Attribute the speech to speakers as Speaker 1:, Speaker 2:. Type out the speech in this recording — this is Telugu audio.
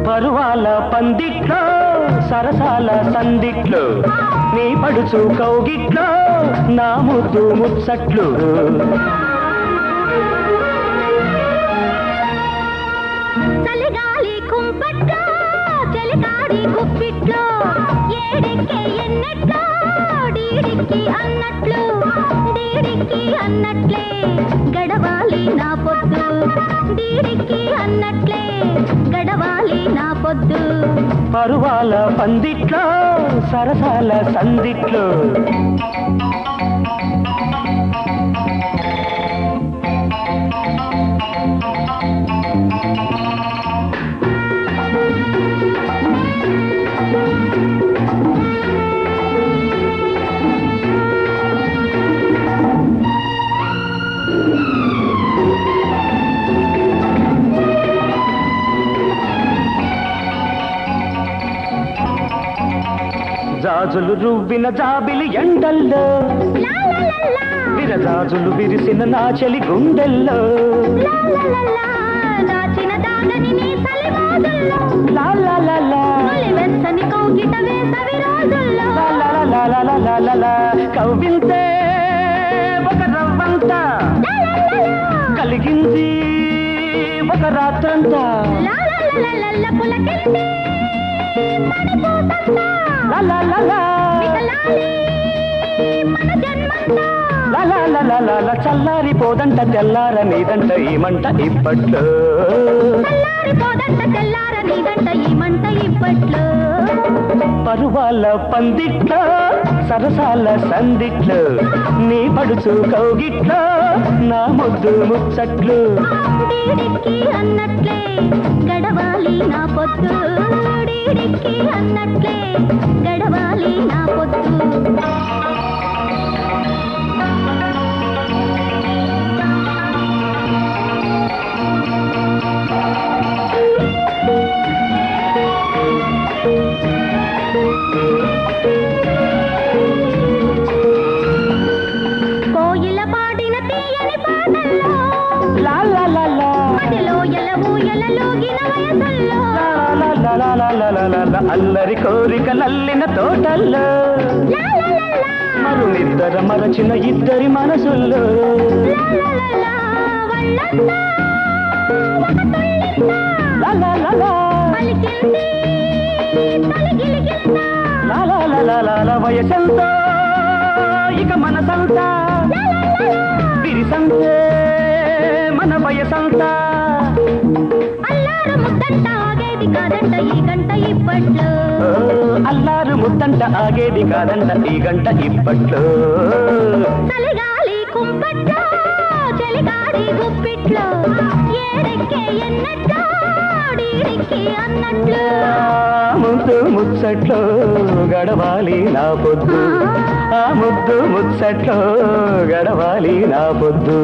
Speaker 1: పరువాల పందిట్లో సరసాల సందిట్లో నీ పడుచు కౌగిట్లో నా ముద్దు ముచ్చట్లు
Speaker 2: చలిగాలి కుంపట్లో చలికాడి గుప్పిట్లో ఏడికి ఎన్నెట్లో డీడికి అన్నట్లే గడవాలి నా పొద్దు డీడికి అన్నట్లే గడవాలి నా పొద్దు
Speaker 1: పరువాల పందిట్లో సరసాల సందిట్లో జాజులు రువ్విన జాబిలి ఎండల్లో విరజాజులు విరిసిన నా చెలి గుండెల్లో
Speaker 2: దాచిన దాగని నీ తలి మోదుల్లో
Speaker 1: లా లా లా లా
Speaker 2: వెచ్చని కౌగిట వేసవి రోజుల్లో
Speaker 1: కవ్వింతే ఒక రవ్వంత కలిగింది ఒక రాత్రంతా
Speaker 2: పులకింది
Speaker 1: చల్లారిపోదంట తెల్లార నీదంట ఈ మంట ఇప్పట్లో పరువాల పందిట్లో సరసాల సందిట్లో నీ పడుచు కౌగిట్లో నా ముద్దు ముచ్చట్లు
Speaker 2: అన్నట్లే గడవాలి నా పొద్దు అన్నట్లే గడవాలి నా పొద్దు కోయిల పాడిన తీయని పాటల్లో ఊయలలోగిన వయసుల్లో
Speaker 1: అల్లరి కోరిక లల్లిన తోటల్లో మరునిద్దర మరచిన ఇద్దరి మనసుల్లో వయసంతో ఇక మనసంతా విరిసంతే మన వయసంతా
Speaker 2: అల్లారు ముద్దంట ఆగేది కాదంట ఈ గంట ఇప్పట్లో
Speaker 1: అల్లారు ముద్దంట ఆగేది కాదంట ఈ గంట ఇప్పట్లో
Speaker 2: చలిగాలి కుంపట్లో చలిగాడి గుప్పిట్లో ఏడెక్కే ఎన్నట్లో డీడికి అన్నట్లు
Speaker 1: ముద్దు ముచ్చట్లో గడవాలి నా పొద్దు ఆ ముద్దు ముచ్చట్లో గడవాలి నా పొద్దు